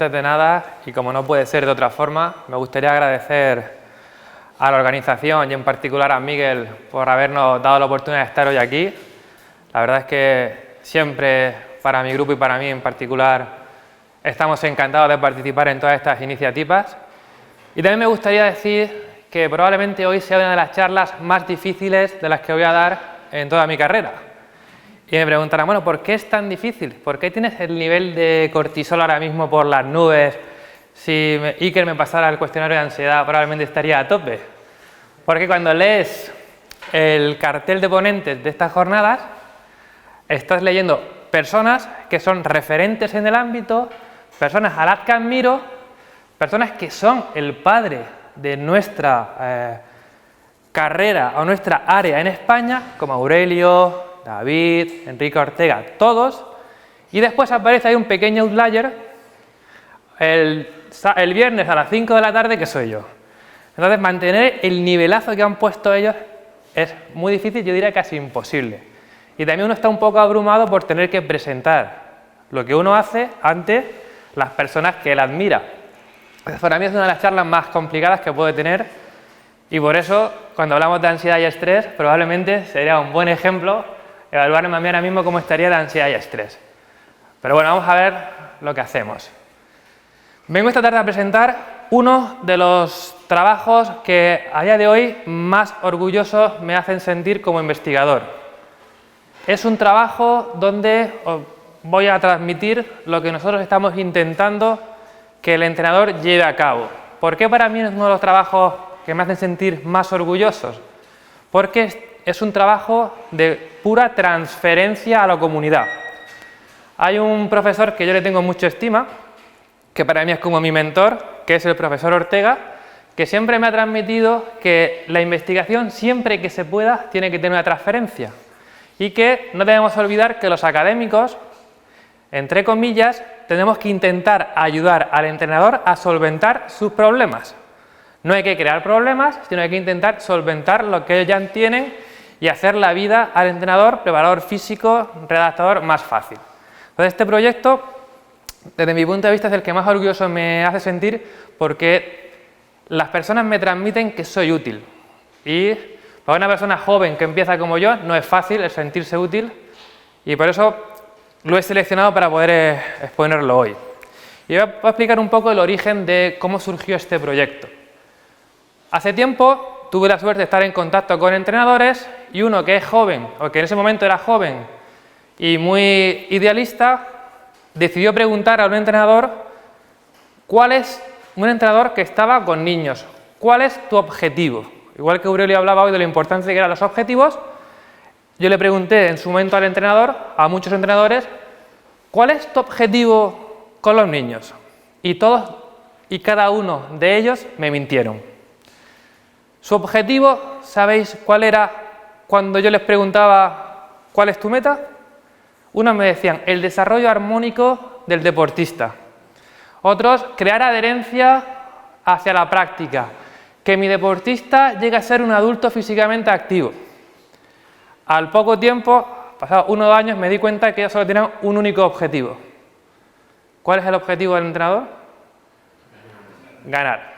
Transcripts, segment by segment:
antes de nada, y como no puede ser de otra forma, me gustaría agradecer a la organización y en particular a Miguel por habernos dado la oportunidad de estar hoy aquí. La verdad es que siempre para mi grupo y para mí en particular estamos encantados de participar en todas estas iniciativas. Y también me gustaría decir que probablemente hoy sea una de las charlas más difíciles de las que voy a dar en toda mi carrera. Y me preguntarán, bueno, ¿por qué es tan difícil? ¿Por qué tienes el nivel de cortisol ahora mismo por las nubes? Si Iker me pasara el cuestionario de ansiedad, probablemente estaría a tope. Porque cuando lees el cartel de ponentes de estas jornadas, estás leyendo personas que son referentes en el ámbito, personas a las que admiro, personas que son el padre de nuestra carrera o nuestra área en España, como Aurelio, David, Enrique Ortega, todos, y después aparece ahí un pequeño outlier el viernes a las 5 de la tarde, que soy yo. Entonces, mantener el nivelazo que han puesto ellos es muy difícil, yo diría casi imposible. Y también uno está un poco abrumado por tener que presentar lo que uno hace ante las personas que él admira. Entonces, para mí es una de las charlas más complicadas que puede tener, y por eso, cuando hablamos de ansiedad y estrés, probablemente sería un buen ejemplo evaluarme a mí ahora mismo cómo estaría de ansiedad y estrés. Pero bueno, vamos a ver lo que hacemos. Vengo esta tarde a presentar uno de los trabajos que a día de hoy más orgulloso me hacen sentir como investigador. Es un trabajo donde os voy a transmitir lo que nosotros estamos intentando que el entrenador lleve a cabo. ¿Por qué para mí es uno de los trabajos que me hacen sentir más orgullosos? Porque es un trabajo de pura transferencia a la comunidad. Hay un profesor que yo le tengo mucha estima, que para mí es como mi mentor, que es el profesor Ortega, que siempre me ha transmitido que la investigación, siempre que se pueda, tiene que tener una transferencia. Y que no debemos olvidar que los académicos, entre comillas, tenemos que intentar ayudar al entrenador a solventar sus problemas. No hay que crear problemas, sino hay que intentar solventar lo que ellos ya tienen y hacer la vida al entrenador, preparador físico, redactador más fácil. Entonces, este proyecto, desde mi punto de vista, es el que más orgulloso me hace sentir porque las personas me transmiten que soy útil. Y para una persona joven que empieza como yo, no es fácil el sentirse útil, y por eso lo he seleccionado para poder exponerlo hoy. Y voy a explicar un poco el origen de cómo surgió este proyecto. Hace tiempo tuve la suerte de estar en contacto con entrenadores y uno que es joven, o que en ese momento era joven y muy idealista, decidió preguntar a un entrenador cuál es un entrenador que estaba con niños, ¿cuál es tu objetivo? Igual que Aurelio hablaba hoy de la importancia que eran los objetivos, yo le pregunté en su momento al entrenador, a muchos entrenadores, ¿cuál es tu objetivo con los niños? Y todos y cada uno de ellos me mintieron. Su objetivo, ¿sabéis cuál era cuando yo les preguntaba cuál es tu meta? Unos me decían el desarrollo armónico del deportista. Otros, crear adherencia hacia la práctica, que mi deportista llegue a ser un adulto físicamente activo. Al poco tiempo, pasados 1 o 2 años, me di cuenta que ellos solo tenían un único objetivo. ¿Cuál es el objetivo del entrenador? Ganar.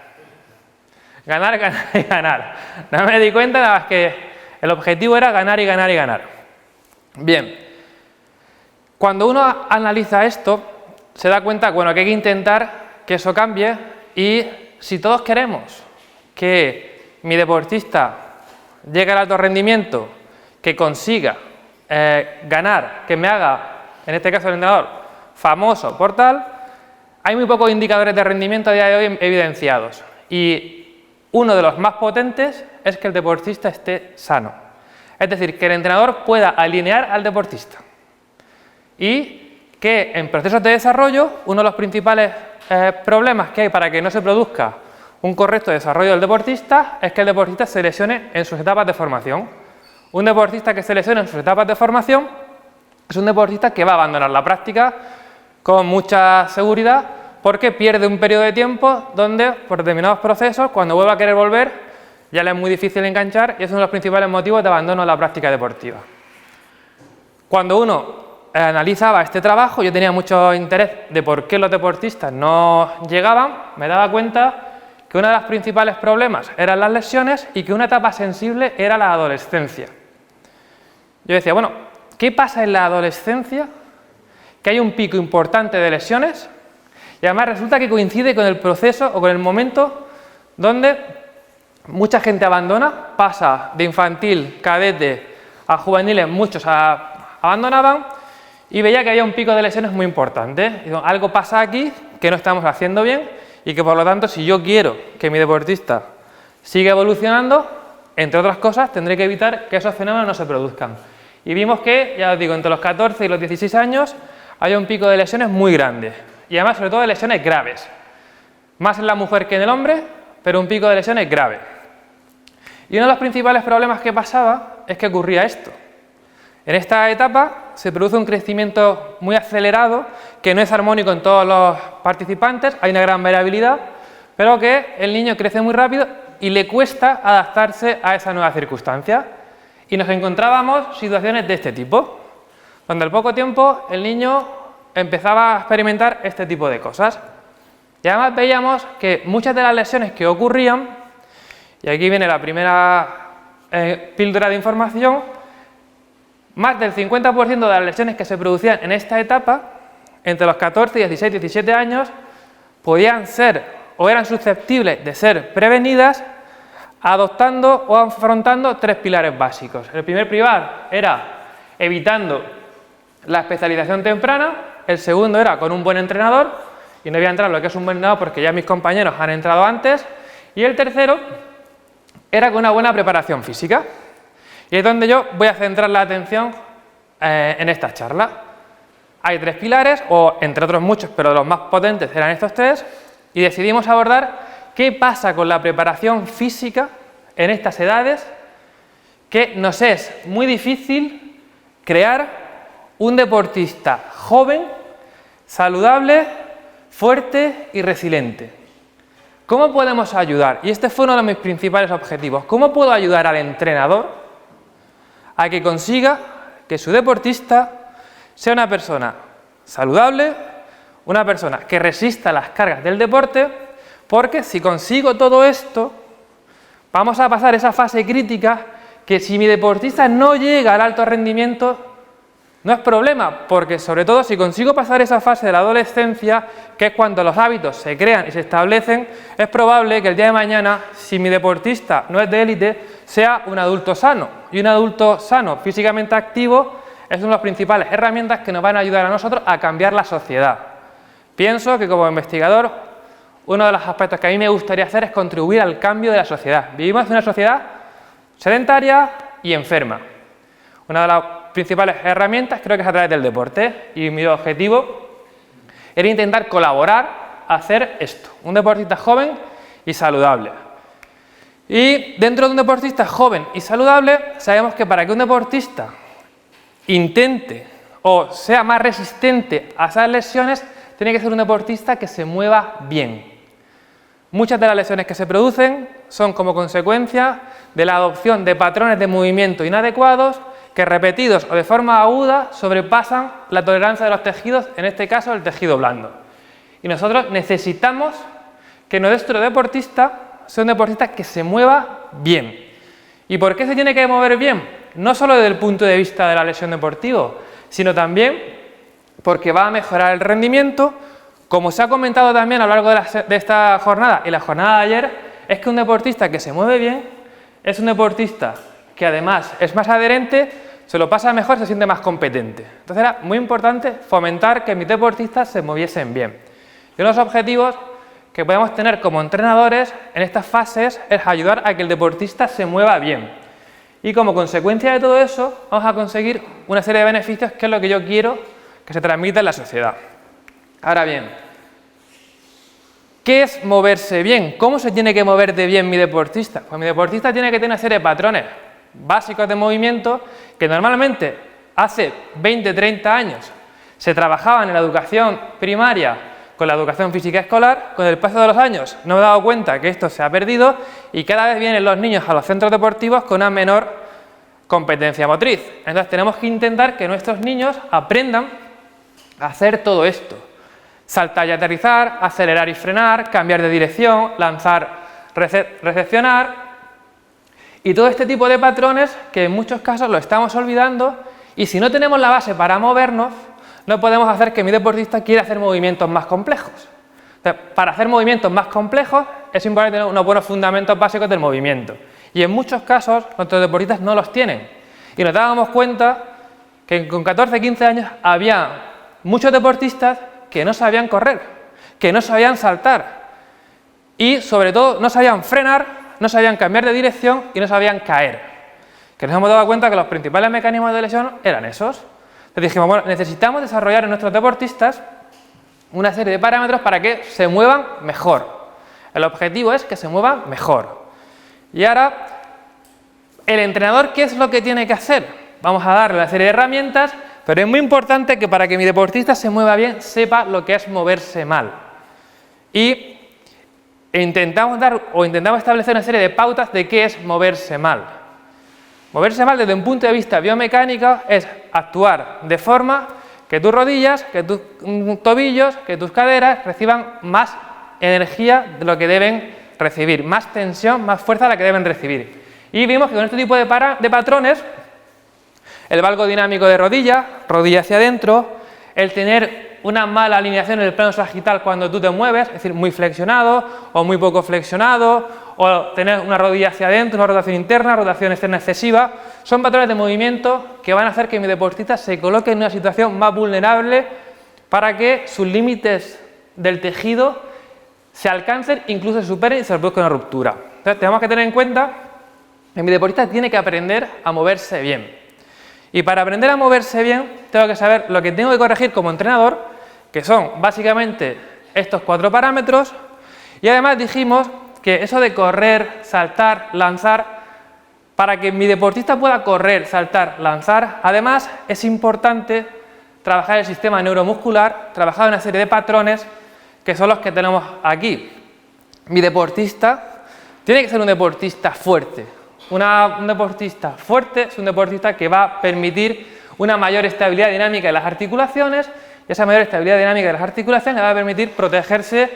Ganar, ganar y ganar. No me di cuenta nada más que el objetivo era ganar y ganar y ganar. Bien, cuando uno analiza esto, se da cuenta bueno, que hay que intentar que eso cambie, y si todos queremos que mi deportista llegue al alto rendimiento, que consiga ganar, que me haga, en este caso el entrenador, famoso por tal, hay muy pocos indicadores de rendimiento a día de hoy evidenciados. Y uno de los más potentes es que el deportista esté sano. Es decir, que el entrenador pueda alinear al deportista. Y que en procesos de desarrollo, uno de los principales problemas que hay para que no se produzca un correcto desarrollo del deportista es que el deportista se lesione en sus etapas de formación. Un deportista que se lesione en sus etapas de formación es un deportista que va a abandonar la práctica con mucha seguridad, porque pierde un periodo de tiempo donde, por determinados procesos, cuando vuelva a querer volver, ya le es muy difícil enganchar, y es uno de los principales motivos de abandono de la práctica deportiva. Cuando uno analizaba este trabajo, yo tenía mucho interés de por qué los deportistas no llegaban, me daba cuenta que uno de los principales problemas eran las lesiones y que una etapa sensible era la adolescencia. Yo decía, bueno, ¿qué pasa en la adolescencia? Que hay un pico importante de lesiones y además resulta que coincide con el proceso o con el momento donde mucha gente abandona, pasa de infantil, cadete a juveniles, muchos abandonaban y veía que había un pico de lesiones muy importante. Digo, algo pasa aquí que no estamos haciendo bien y que por lo tanto si yo quiero que mi deportista siga evolucionando, entre otras cosas tendré que evitar que esos fenómenos no se produzcan. Y vimos que, ya os digo, entre los 14 y los 16 años hay un pico de lesiones muy grande y además sobre todo de lesiones graves, más en la mujer que en el hombre, pero un pico de lesiones grave. Y uno de los principales problemas que pasaba es que ocurría esto. En esta etapa se produce un crecimiento muy acelerado que no es armónico en todos los participantes, hay una gran variabilidad, pero que el niño crece muy rápido y le cuesta adaptarse a esa nueva circunstancia. Y nos encontrábamos situaciones de este tipo, donde al poco tiempo el niño empezaba a experimentar este tipo de cosas. Y además veíamos que muchas de las lesiones que ocurrían, y aquí viene la primera píldora de información, más del 50% de las lesiones que se producían en esta etapa, entre los 14, 16 y 17 años, podían ser o eran susceptibles de ser prevenidas adoptando o afrontando tres pilares básicos. El primer pilar era evitando la especialización temprana, el segundo era con un buen entrenador, y no voy a entrar en lo que es un buen entrenador porque ya mis compañeros han entrado antes, y el tercero era con una buena preparación física. Y es donde yo voy a centrar la atención en esta charla. Hay tres pilares, o entre otros muchos, pero los más potentes eran estos tres, y decidimos abordar qué pasa con la preparación física en estas edades, que nos es muy difícil crear un deportista joven, saludable, fuerte y resiliente. ¿Cómo podemos ayudar? Y este fue uno de mis principales objetivos. ¿Cómo puedo ayudar al entrenador a que consiga que su deportista sea una persona saludable, una persona que resista las cargas del deporte? Porque si consigo todo esto, vamos a pasar esa fase crítica que si mi deportista no llega al alto rendimiento, no es problema, porque sobre todo si consigo pasar esa fase de la adolescencia, que es cuando los hábitos se crean y se establecen, es probable que el día de mañana, si mi deportista no es de élite, sea un adulto sano. Y un adulto sano, físicamente activo, es una de las principales herramientas que nos van a ayudar a nosotros a cambiar la sociedad. Pienso que como investigador, uno de los aspectos que a mí me gustaría hacer es contribuir al cambio de la sociedad. Vivimos en una sociedad sedentaria y enferma. Una de las principales herramientas creo que es a través del deporte, y mi objetivo era intentar colaborar a hacer esto, un deportista joven y saludable. Y dentro de un deportista joven y saludable, sabemos que para que un deportista intente o sea más resistente a esas lesiones, tiene que ser un deportista que se mueva bien. Muchas de las lesiones que se producen son como consecuencia de la adopción de patrones de movimiento inadecuados que repetidos o de forma aguda sobrepasan la tolerancia de los tejidos, en este caso el tejido blando. Y nosotros necesitamos que nuestro deportista sea un deportista que se mueva bien. ¿Y por qué se tiene que mover bien? No solo desde el punto de vista de la lesión deportiva, sino también porque va a mejorar el rendimiento. Como se ha comentado también a lo largo de esta jornada y la jornada de ayer, es que un deportista que se mueve bien es un deportista que además es más adherente, se lo pasa mejor, se siente más competente. Entonces era muy importante fomentar que mis deportistas se moviesen bien. Y uno de los objetivos que podemos tener como entrenadores en estas fases es ayudar a que el deportista se mueva bien. Y como consecuencia de todo eso, vamos a conseguir una serie de beneficios que es lo que yo quiero que se transmita en la sociedad. Ahora bien, ¿qué es moverse bien? ¿Cómo se tiene que mover de bien mi deportista? Pues mi deportista tiene que tener una serie de patrones básicos de movimiento que normalmente hace 20, 30 años se trabajaban en la educación primaria con la educación física escolar. Con el paso de los años no me he dado cuenta que esto se ha perdido y cada vez vienen los niños a los centros deportivos con competencia motriz. Entonces tenemos que intentar que nuestros niños aprendan a hacer todo esto. Saltar y aterrizar, acelerar y frenar, cambiar de dirección, lanzar, recepcionar. Y todo este tipo de patrones que en muchos casos lo estamos olvidando, y si no tenemos la base para movernos, no podemos hacer que mi deportista quiera hacer movimientos más complejos. Entonces, para hacer movimientos más complejos es importante tener unos buenos fundamentos básicos del movimiento. Y en muchos casos nuestros deportistas no los tienen. Y nos dábamos cuenta que con 14, 15 años había muchos deportistas que no sabían correr, que no sabían saltar y sobre todo no sabían frenar, no sabían cambiar de dirección y no sabían caer. Que nos hemos dado cuenta que los principales mecanismos de lesión eran esos. Entonces dijimos, bueno, necesitamos desarrollar en nuestros deportistas una serie de parámetros para que se muevan mejor. El objetivo es que se muevan mejor. Y ahora, el entrenador, ¿qué es lo que tiene que hacer? Vamos a darle una serie de herramientas, pero es muy importante que para que mi deportista se mueva bien, sepa lo que es moverse mal. Y intentamos establecer una serie de pautas de qué es moverse mal. Moverse mal desde un punto de vista biomecánico es actuar de forma que tus rodillas, que tus tobillos, que tus caderas reciban más energía de lo que deben recibir, más tensión, más fuerza de la que deben recibir. Y vimos que con este tipo de patrones, el valgo dinámico de rodilla hacia adentro, el tener una mala alineación en el plano sagital cuando tú te mueves, es decir, muy flexionado o muy poco flexionado, o tener una rodilla hacia adentro, una rotación interna, rotación externa excesiva, son patrones de movimiento que van a hacer que mi deportista se coloque en una situación más vulnerable para que sus límites del tejido se alcancen, incluso se superen y se produzca una ruptura. Entonces tenemos que tener en cuenta que mi deportista tiene que aprender a moverse bien. Y para aprender a moverse bien, tengo que saber lo que tengo que corregir como entrenador, que son básicamente estos 4 parámetros, y además dijimos que eso de correr, saltar, lanzar, para que mi deportista pueda correr, saltar, lanzar, además es importante trabajar el sistema neuromuscular, trabajar una serie de patrones que son los que tenemos aquí. Mi deportista tiene que ser un deportista fuerte. Un deportista fuerte es un deportista que va a permitir una mayor estabilidad dinámica de las articulaciones, y esa mayor estabilidad dinámica de las articulaciones le va a permitir protegerse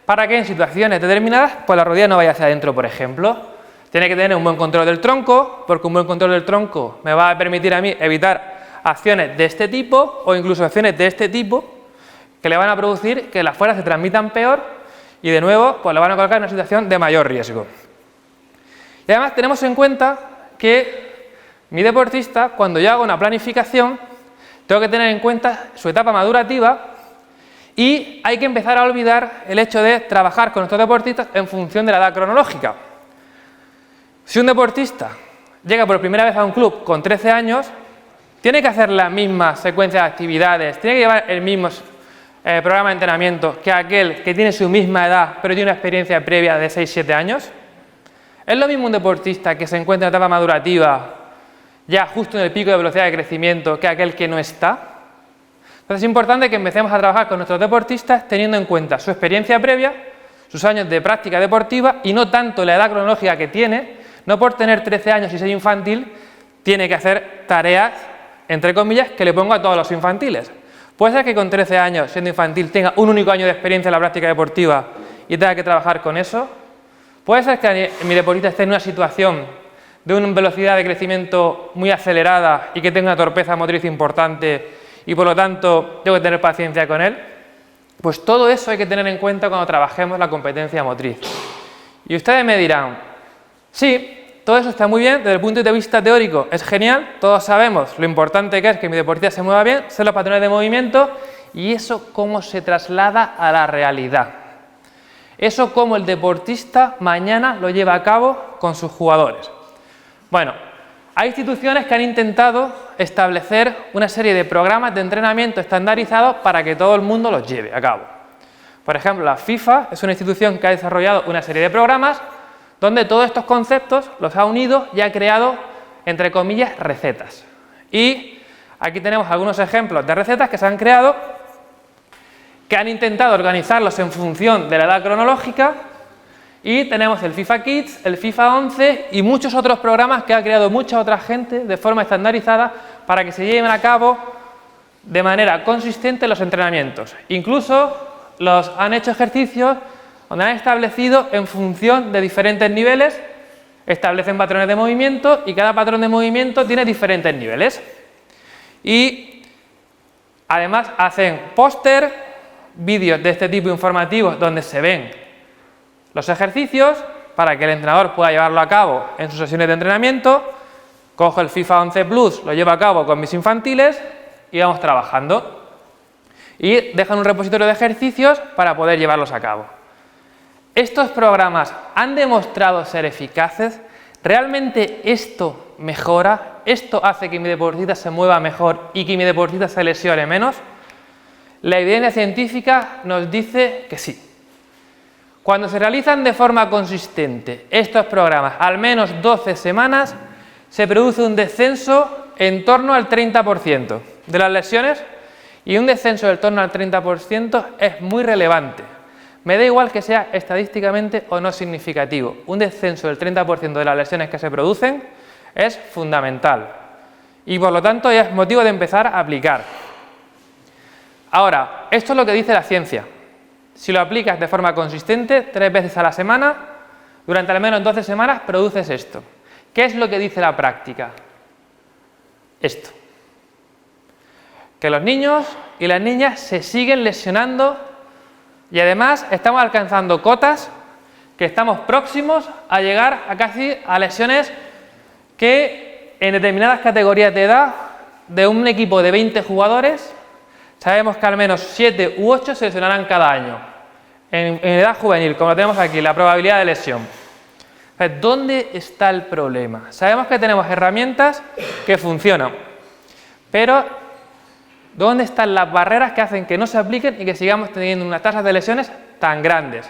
para que en situaciones determinadas pues la rodilla no vaya hacia adentro, por ejemplo. Tiene que tener un buen control del tronco, porque un buen control del tronco me va a permitir a mí evitar acciones de este tipo o incluso acciones de este tipo que le van a producir que las fuerzas se transmitan peor y de nuevo pues le van a colocar en una situación de mayor riesgo. Y además tenemos en cuenta que mi deportista, cuando yo hago una planificación, tengo que tener en cuenta su etapa madurativa y hay que empezar a olvidar el hecho de trabajar con nuestros deportistas en función de la edad cronológica. Si un deportista llega por primera vez a un club con 13 años, tiene que hacer la misma secuencia de actividades, tiene que llevar el mismo programa de entrenamiento que aquel que tiene su misma edad pero tiene una experiencia previa de 6-7 años. ¿Es lo mismo un deportista que se encuentra en etapa madurativa ya justo en el pico de velocidad de crecimiento que aquel que no está? Entonces es importante que empecemos a trabajar con nuestros deportistas teniendo en cuenta su experiencia previa, sus años de práctica deportiva y no tanto la edad cronológica que tiene. No por tener 13 años y ser infantil tiene que hacer tareas, entre comillas, que le pongo a todos los infantiles. Puede ser que con 13 años, siendo infantil, tenga un único año de experiencia en la práctica deportiva y tenga que trabajar con eso. Puede ser que mi deportista esté en una situación de una velocidad de crecimiento muy acelerada y que tenga una torpeza motriz importante y por lo tanto tengo que tener paciencia con él. Pues todo eso hay que tener en cuenta cuando trabajemos la competencia motriz. Y ustedes me dirán, sí, todo eso está muy bien, desde el punto de vista teórico es genial, todos sabemos lo importante que es que mi deportista se mueva bien, sé los patrones de movimiento y eso cómo se traslada a la realidad. Eso cómo el deportista mañana lo lleva a cabo con sus jugadores. Bueno, hay instituciones que han intentado establecer una serie de programas de entrenamiento estandarizados para que todo el mundo los lleve a cabo. Por ejemplo, la FIFA es una institución que ha desarrollado una serie de programas donde todos estos conceptos los ha unido y ha creado, entre comillas, recetas. Y aquí tenemos algunos ejemplos de recetas que se han creado que han intentado organizarlos en función de la edad cronológica Y tenemos el FIFA Kids, el FIFA 11 y muchos otros programas que ha creado mucha otra gente de forma estandarizada para que se lleven a cabo de manera consistente los entrenamientos. Incluso los han hecho ejercicios donde han establecido en función de diferentes niveles, establecen patrones de movimiento y cada patrón de movimiento tiene diferentes niveles. Y además hacen póster, vídeos de este tipo informativos donde se ven los ejercicios para que el entrenador pueda llevarlo a cabo en sus sesiones de entrenamiento. Cojo el FIFA 11 Plus, lo llevo a cabo con mis infantiles y vamos trabajando. Y dejan un repositorio de ejercicios para poder llevarlos a cabo. ¿Estos programas han demostrado ser eficaces? ¿Realmente esto mejora? ¿Esto hace que mi deportista se mueva mejor y que mi deportista se lesione menos? La evidencia científica nos dice que sí. Cuando se realizan de forma consistente estos programas, al menos 12 semanas, se produce un descenso en torno al 30% de las lesiones, y un descenso del torno al 30% es muy relevante. Me da igual que sea estadísticamente o no significativo. Un descenso del 30% de las lesiones que se producen es fundamental y por lo tanto ya es motivo de empezar a aplicar. Ahora, esto es lo que dice la ciencia. Si lo aplicas de forma consistente, 3 veces a la semana, durante al menos 12 semanas, produces esto. ¿Qué es lo que dice la práctica? Esto. Que los niños y las niñas se siguen lesionando y además estamos alcanzando cotas que estamos próximos a llegar a casi a lesiones que en determinadas categorías de edad de un equipo de 20 jugadores sabemos que al menos 7 u 8 se lesionarán cada año. En edad juvenil, como lo tenemos aquí, la probabilidad de lesión. ¿Dónde está el problema? Sabemos que tenemos herramientas que funcionan, pero ¿dónde están las barreras que hacen que no se apliquen y que sigamos teniendo unas tasas de lesiones tan grandes?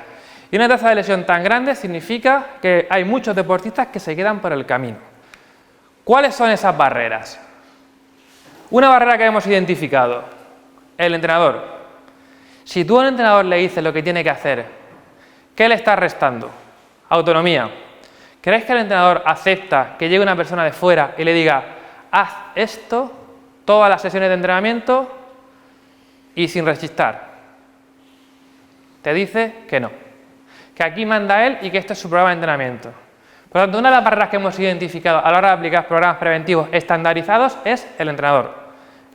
Y una tasa de lesión tan grande significa que hay muchos deportistas que se quedan por el camino. ¿Cuáles son esas barreras? Una barrera que hemos identificado, el entrenador. Si tú a un entrenador le dices lo que tiene que hacer, ¿qué le estás restando? Autonomía. ¿Crees que el entrenador acepta que llegue una persona de fuera y le diga, haz esto todas las sesiones de entrenamiento y sin rechistar? Te dice que no, que aquí manda él y que esto es su programa de entrenamiento. Por lo tanto, una de las barreras que hemos identificado a la hora de aplicar programas preventivos estandarizados es el entrenador.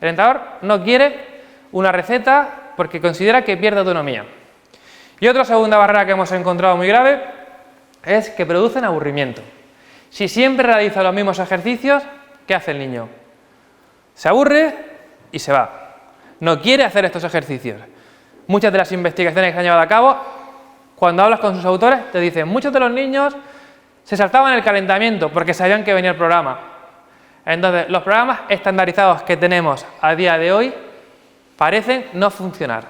El entrenador no quiere una receta porque considera que pierde autonomía. Y otra segunda barrera que hemos encontrado muy grave es que producen aburrimiento. Si siempre realiza los mismos ejercicios, ¿qué hace el niño? Se aburre y se va. No quiere hacer estos ejercicios. Muchas de las investigaciones que se han llevado a cabo, cuando hablas con sus autores, te dicen muchos de los niños se saltaban el calentamiento porque sabían que venía el programa. Entonces, los programas estandarizados que tenemos a día de hoy parecen no funcionar.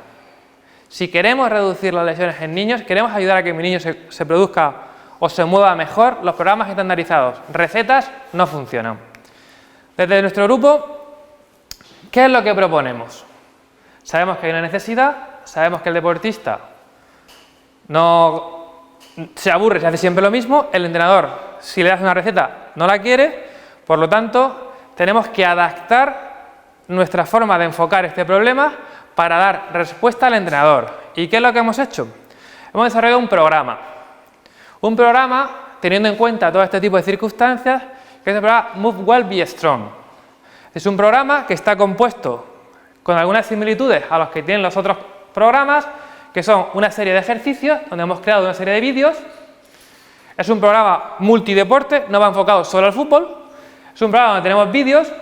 Si queremos reducir las lesiones en niños, queremos ayudar a que mi niño se produzca o se mueva mejor, los programas estandarizados, recetas, no funcionan. Desde nuestro grupo, ¿qué es lo que proponemos? Sabemos que hay una necesidad, sabemos que el deportista no se aburre, se hace siempre lo mismo, el entrenador, si le das una receta, no la quiere, por lo tanto, tenemos que adaptar nuestra forma de enfocar este problema para dar respuesta al entrenador. ¿Y qué es lo que hemos hecho? Hemos desarrollado un programa teniendo en cuenta todo este tipo de circunstancias, que es el programa Move Well, Be Strong. Es un programa que está compuesto con algunas similitudes a los que tienen los otros programas, que son una serie de ejercicios donde hemos creado una serie de vídeos. Es un programa multideporte, no va enfocado solo al fútbol. Es un programa donde tenemos vídeos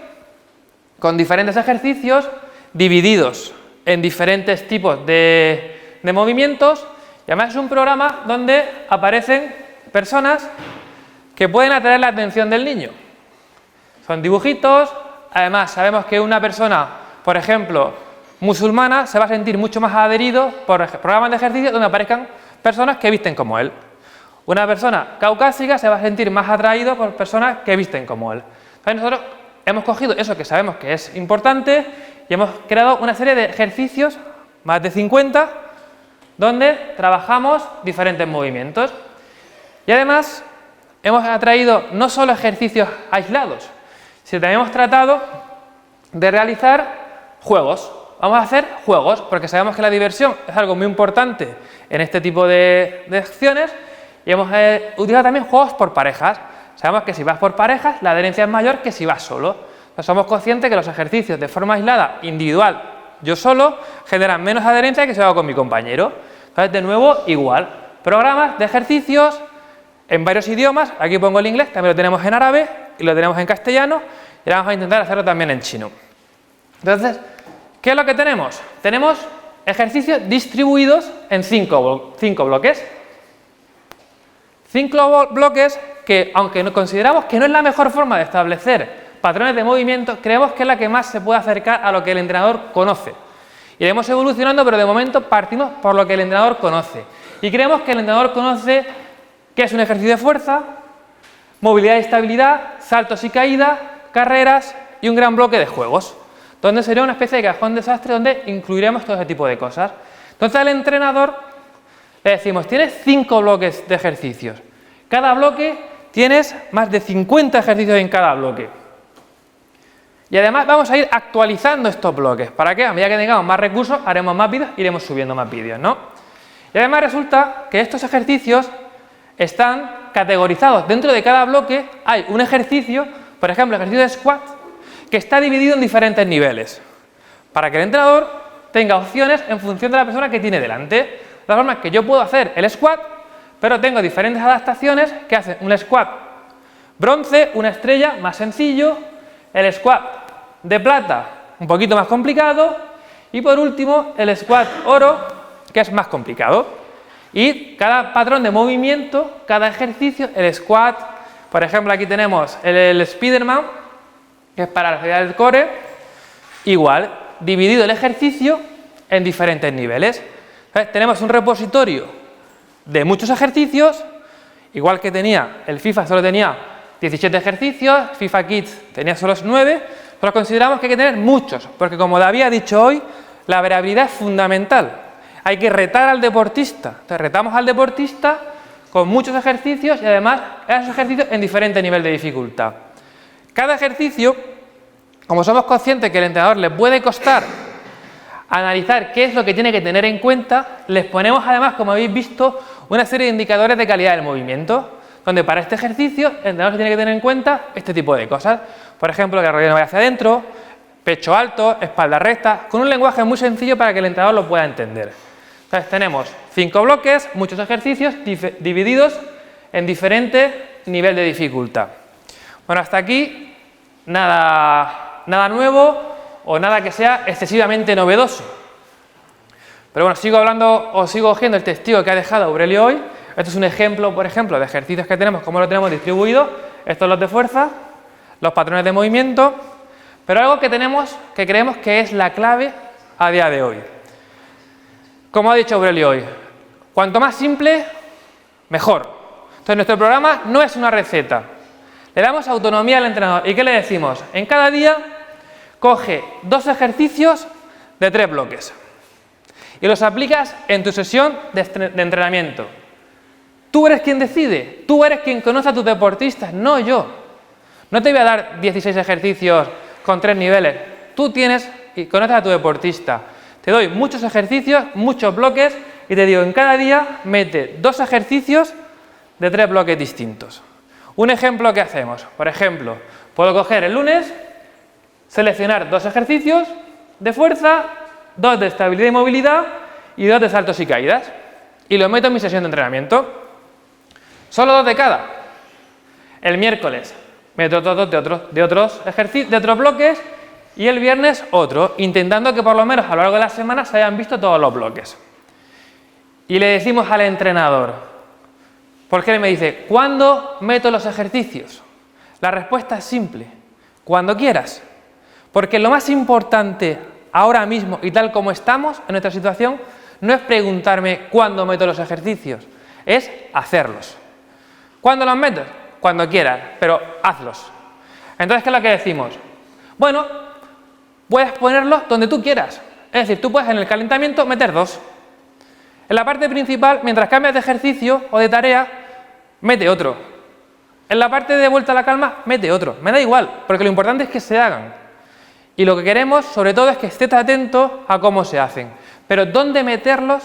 con diferentes ejercicios divididos en diferentes tipos de movimientos, y además es un programa donde aparecen personas que pueden atraer la atención del niño. Son dibujitos, además sabemos que una persona, por ejemplo, musulmana, se va a sentir mucho más adherido por programas de ejercicio donde aparezcan personas que visten como él. Una persona caucásica se va a sentir más atraído por personas que visten como él. Entonces nosotros hemos cogido eso que sabemos que es importante y hemos creado una serie de ejercicios, más de 50, donde trabajamos diferentes movimientos. Y además hemos traído no solo ejercicios aislados, sino también hemos tratado de realizar juegos. Vamos a hacer juegos porque sabemos que la diversión es algo muy importante en este tipo de acciones y hemos utilizado también juegos por parejas. Sabemos que si vas por parejas la adherencia es mayor que si vas solo. Entonces, somos conscientes que los ejercicios de forma aislada, individual, yo solo, generan menos adherencia que si hago con mi compañero. Entonces, de nuevo, igual. Programas de ejercicios en varios idiomas. Aquí pongo el inglés, también lo tenemos en árabe y lo tenemos en castellano y ahora vamos a intentar hacerlo también en chino. Entonces, ¿qué es lo que tenemos? Tenemos ejercicios distribuidos en 5 bloques. 5 bloques que, aunque consideramos que no es la mejor forma de establecer patrones de movimiento, creemos que es la que más se puede acercar a lo que el entrenador conoce. Iremos evolucionando, pero de momento partimos por lo que el entrenador conoce. Y creemos que el entrenador conoce qué es un ejercicio de fuerza, movilidad y estabilidad, saltos y caídas, carreras y un gran bloque de juegos, donde sería una especie de cajón desastre donde incluiremos todo ese tipo de cosas. Entonces al entrenador le decimos, tienes 5 bloques de ejercicios. Cada bloque tienes más de 50 ejercicios en cada bloque. Y además vamos a ir actualizando estos bloques. ¿Para qué? A medida que tengamos más recursos, haremos más vídeos, iremos subiendo más vídeos, ¿no? Y además resulta que estos ejercicios están categorizados. Dentro de cada bloque hay un ejercicio, por ejemplo, el ejercicio de squat, que está dividido en diferentes niveles, para que el entrenador tenga opciones en función de la persona que tiene delante. De la forma que yo puedo hacer el squat, pero tengo diferentes adaptaciones que hacen un squat bronce, una estrella, más sencillo, el squat de plata, un poquito más complicado, y por último el squat oro, que es más complicado. Y cada patrón de movimiento, cada ejercicio, el squat, por ejemplo aquí tenemos el Spiderman, que es para la salida del core, igual, dividido el ejercicio en diferentes niveles. Entonces, tenemos un repositorio de muchos ejercicios, igual que tenía, el FIFA solo tenía 17 ejercicios, FIFA Kids tenía solo 9, pero consideramos que hay que tener muchos, porque como David ha dicho hoy, la variabilidad es fundamental. Hay que retar al deportista. Entonces, retamos al deportista con muchos ejercicios y además esos ejercicios en diferente nivel de dificultad. Cada ejercicio, como somos conscientes que al entrenador le puede costar analizar qué es lo que tiene que tener en cuenta, les ponemos además, como habéis visto, una serie de indicadores de calidad del movimiento, donde para este ejercicio el entrenador se tiene que tener en cuenta este tipo de cosas. Por ejemplo, que la rodilla no vaya hacia adentro, pecho alto, espalda recta, con un lenguaje muy sencillo para que el entrenador lo pueda entender. Entonces tenemos 5 bloques, muchos ejercicios divididos en diferentes niveles de dificultad. Bueno, hasta aquí nada nuevo o nada que sea excesivamente novedoso. Pero bueno, sigo hablando o sigo cogiendo el testigo que ha dejado Aurelio hoy. Esto es un ejemplo, por ejemplo, de ejercicios que tenemos, cómo lo tenemos distribuido. Estos son los de fuerza, los patrones de movimiento, pero algo que tenemos que creemos que es la clave a día de hoy. Como ha dicho Aurelio hoy, cuanto más simple, mejor. Entonces nuestro programa no es una receta. Le damos autonomía al entrenador. ¿Y qué le decimos? En cada día coge 2 ejercicios de 3 bloques y los aplicas en tu sesión de entrenamiento. Tú eres quien decide, tú eres quien conoce a tus deportistas, no yo. No te voy a dar 16 ejercicios con 3 niveles. Tú tienes y conoces a tu deportista. Te doy muchos ejercicios, muchos bloques y te digo, en cada día mete 2 ejercicios de 3 bloques distintos. Un ejemplo que hacemos, por ejemplo, puedo coger el lunes, seleccionar 2 ejercicios de fuerza, 2 de estabilidad y movilidad y 2 de saltos y caídas. Y los meto en mi sesión de entrenamiento. Solo 2 de cada. El miércoles meto 2 de otros bloques y el viernes otro, intentando que por lo menos a lo largo de la semana se hayan visto todos los bloques. Y le decimos al entrenador, porque él me dice, ¿cuándo meto los ejercicios? La respuesta es simple, cuando quieras. Porque lo más importante ahora mismo y tal como estamos en nuestra situación, no es preguntarme cuándo meto los ejercicios, es hacerlos. ¿Cuándo los metes? Cuando quieras, pero hazlos. Entonces, ¿qué es lo que decimos? Bueno, puedes ponerlos donde tú quieras. Es decir, tú puedes en el calentamiento meter 2. En la parte principal, mientras cambias de ejercicio o de tarea, mete otro. En la parte de vuelta a la calma, mete otro. Me da igual, porque lo importante es que se hagan. Y lo que queremos, sobre todo, es que estés atento a cómo se hacen. Pero ¿dónde meterlos?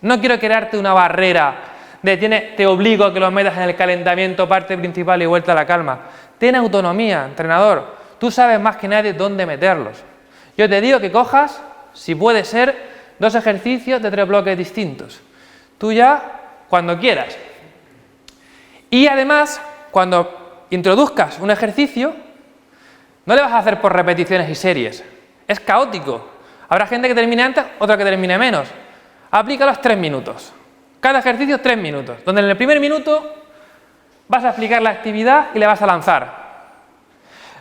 No quiero crearte una barrera de te obligo a que los metas en el calentamiento, parte principal y vuelta a la calma. Ten autonomía, entrenador. Tú sabes más que nadie dónde meterlos. Yo te digo que cojas, si puede ser, 2 ejercicios de 3 bloques distintos. Tú ya, cuando quieras. Y además, cuando introduzcas un ejercicio, no le vas a hacer por repeticiones y series. Es caótico. Habrá gente que termine antes, otra que termine menos. Aplícalos 3 minutos. Cada ejercicio 3 minutos, donde en el primer minuto vas a explicar la actividad y le vas a lanzar.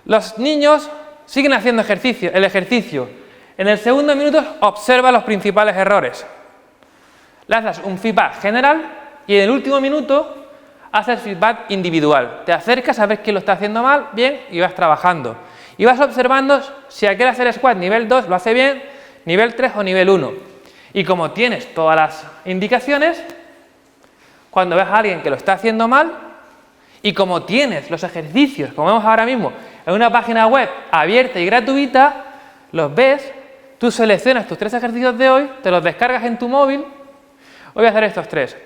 Los niños siguen haciendo el ejercicio. En el segundo minuto observa los principales errores. Le haces un feedback general y en el último minuto haces feedback individual. Te acercas a ver quién lo está haciendo mal, bien, y vas trabajando. Y vas observando si aquel hacer squat nivel 2 lo hace bien, nivel 3 o nivel 1. Y como tienes todas las indicaciones, cuando ves a alguien que lo está haciendo mal, y como tienes los ejercicios, como vemos ahora mismo, en una página web abierta y gratuita, los ves, tú seleccionas tus 3 ejercicios de hoy, te los descargas en tu móvil, hoy voy a hacer estos 3.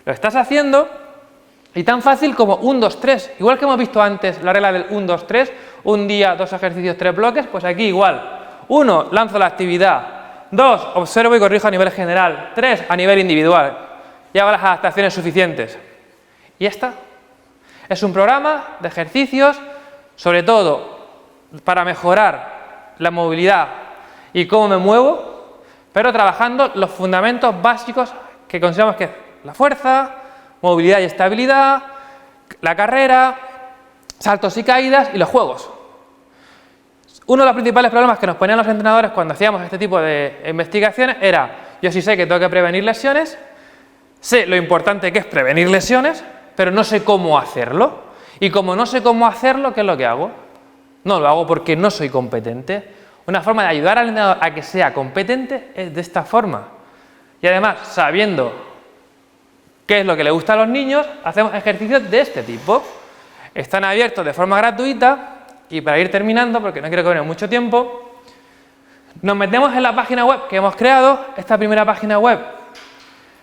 Lo estás haciendo y tan fácil como 1, 2, 3. Igual que hemos visto antes la regla del 1, 2, 3, un día, 2 ejercicios, 3 bloques, pues aquí igual. 1, lanzo la actividad. 2, observo y corrijo a nivel general. 3, a nivel individual. Y hago las adaptaciones suficientes. Y ya está. Es un programa de ejercicios, sobre todo para mejorar la movilidad y cómo me muevo, pero trabajando los fundamentos básicos que consideramos que es la fuerza, movilidad y estabilidad, la carrera, saltos y caídas y los juegos. Uno de los principales problemas que nos ponían los entrenadores cuando hacíamos este tipo de investigaciones era: yo sí sé que tengo que prevenir lesiones, sé lo importante que es prevenir lesiones, pero no sé cómo hacerlo. Y como no sé cómo hacerlo, ¿qué es lo que hago? No lo hago porque no soy competente. Una forma de ayudar al entrenador a que sea competente es de esta forma. Y además, sabiendo qué es lo que le gusta a los niños, hacemos ejercicios de este tipo. Están abiertos de forma gratuita. Y para ir terminando, porque no quiero que mucho tiempo, nos metemos en la página web que hemos creado. Esta primera página web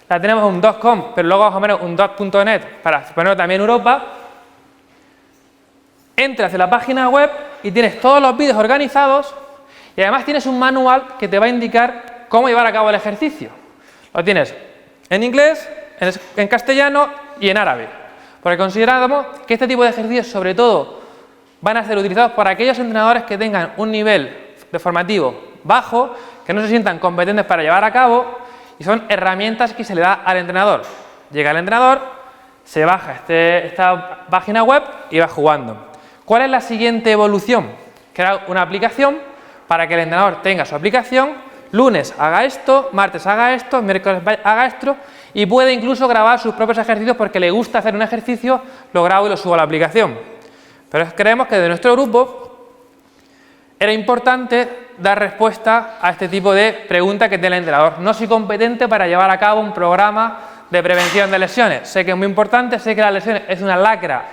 la tenemos en un .com, pero luego vamos a poner un .net para ponerlo también en Europa. Entras en la página web y tienes todos los vídeos organizados y además tienes un manual que te va a indicar cómo llevar a cabo el ejercicio. Lo tienes en inglés, en castellano y en árabe, porque consideramos que este tipo de ejercicios, sobre todo, van a ser utilizados por aquellos entrenadores que tengan un nivel de formativo bajo, que no se sientan competentes para llevar a cabo, y son herramientas que se le da al entrenador. Llega el entrenador, se baja esta página web y va jugando. ¿Cuál es la siguiente evolución? Crear una aplicación para que el entrenador tenga su aplicación, lunes haga esto, martes haga esto, miércoles haga esto, y puede incluso grabar sus propios ejercicios porque le gusta hacer un ejercicio, lo grabo y lo subo a la aplicación. Pero creemos que de nuestro grupo era importante dar respuesta a este tipo de pregunta que tiene el entrenador. No soy competente para llevar a cabo un programa de prevención de lesiones. Sé que es muy importante, sé que la lesión es una lacra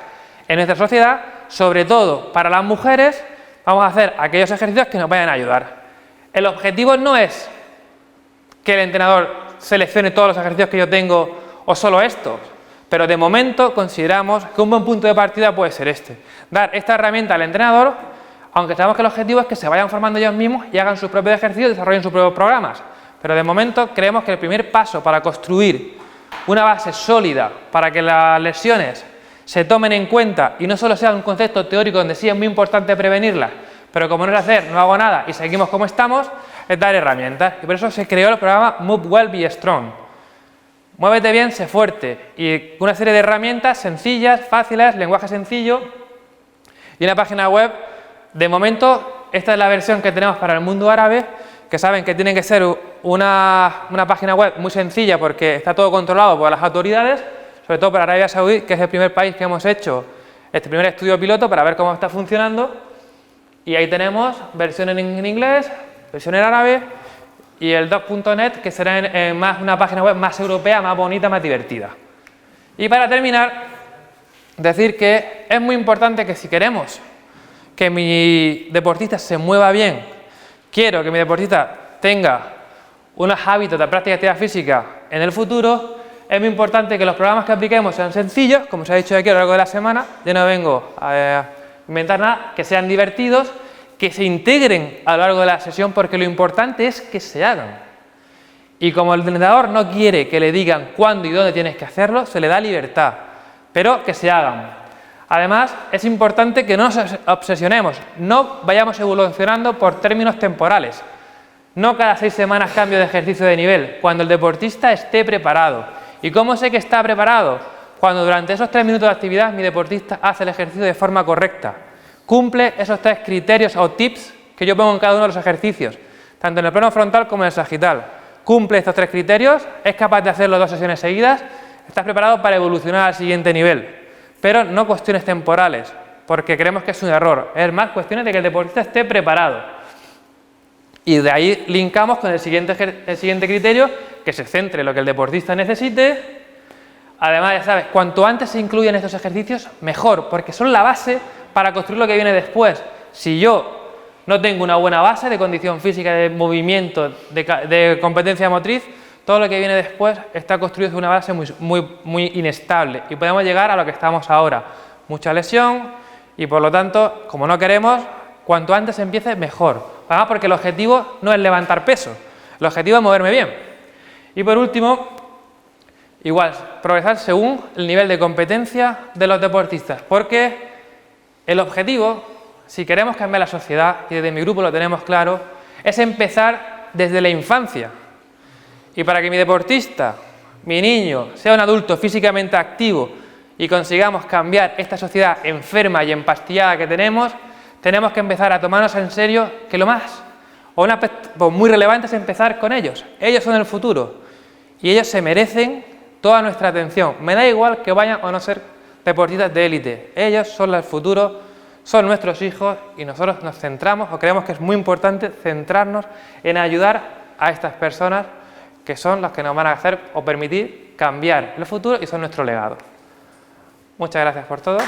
en nuestra sociedad, sobre todo para las mujeres. Vamos a hacer aquellos ejercicios que nos vayan a ayudar. El objetivo no es que el entrenador seleccione todos los ejercicios que yo tengo o solo estos. Pero de momento consideramos que un buen punto de partida puede ser dar esta herramienta al entrenador, aunque sabemos que el objetivo es que se vayan formando ellos mismos y hagan sus propios ejercicios y desarrollen sus propios programas. Pero de momento creemos que el primer paso para construir una base sólida para que las lesiones se tomen en cuenta y no solo sea un concepto teórico donde sí es muy importante prevenirlas, pero como no es hacer, no hago nada y seguimos como estamos, es dar herramientas. Y por eso se creó el programa Move Well, Be Strong. Muévete bien, sé fuerte, y una serie de herramientas sencillas, fáciles, lenguaje sencillo y una página web. De momento, esta es la versión que tenemos para el mundo árabe, que saben que tiene que ser una página web muy sencilla porque está todo controlado por las autoridades, sobre todo para Arabia Saudí, que es el primer país que hemos hecho este primer estudio piloto para ver cómo está funcionando. Y ahí tenemos versión en inglés, versión en árabe, y el doc.net, que será más una página web más europea, más bonita, más divertida. Y para terminar, decir que es muy importante que si queremos que mi deportista se mueva bien, quiero que mi deportista tenga unos hábitos de práctica de actividad física en el futuro, es muy importante que los programas que apliquemos sean sencillos, como se ha dicho aquí a lo largo de la semana. Yo no vengo a inventar nada, que sean divertidos, que se integren a lo largo de la sesión, porque lo importante es que se hagan. Y como el entrenador no quiere que le digan cuándo y dónde tienes que hacerlo, se le da libertad, pero que se hagan. Además, es importante que no nos obsesionemos, no vayamos evolucionando por términos temporales. No cada 6 semanas cambio de ejercicio de nivel, cuando el deportista esté preparado. ¿Y cómo sé que está preparado? Cuando durante esos 3 minutos de actividad mi deportista hace el ejercicio de forma correcta. Cumple esos 3 criterios o tips que yo pongo en cada uno de los ejercicios, tanto en el plano frontal como en el sagital. Cumple estos 3 criterios, es capaz de hacerlo 2 sesiones seguidas, estás preparado para evolucionar al siguiente nivel. Pero no cuestiones temporales, porque creemos que es un error. Es más cuestiones de que el deportista esté preparado. Y de ahí linkamos con el siguiente criterio, que se centre en lo que el deportista necesite. Además, ya sabes, cuanto antes se incluyen estos ejercicios, mejor, porque son la base para construir lo que viene después. Si yo no tengo una buena base de condición física, de movimiento, de competencia motriz, todo lo que viene después está construido sobre una base muy inestable y podemos llegar a lo que estamos ahora, mucha lesión y por lo tanto, como no queremos, cuanto antes empiece mejor. Además, porque el objetivo no es levantar peso, el objetivo es moverme bien. Y por último, igual, progresar según el nivel de competencia de los deportistas, porque el objetivo, si queremos cambiar la sociedad, y desde mi grupo lo tenemos claro, es empezar desde la infancia. Y para que mi deportista, mi niño, sea un adulto físicamente activo y consigamos cambiar esta sociedad enferma y empastillada que tenemos que empezar a tomarnos en serio que lo más, o un aspecto muy relevante es empezar con ellos. Ellos son el futuro y ellos se merecen toda nuestra atención. Me da igual que vayan o no ser deportistas de élite. Ellos son el futuro, son nuestros hijos y nosotros nos centramos o creemos que es muy importante centrarnos en ayudar a estas personas que son las que nos van a hacer o permitir cambiar el futuro y son nuestro legado. Muchas gracias por todo.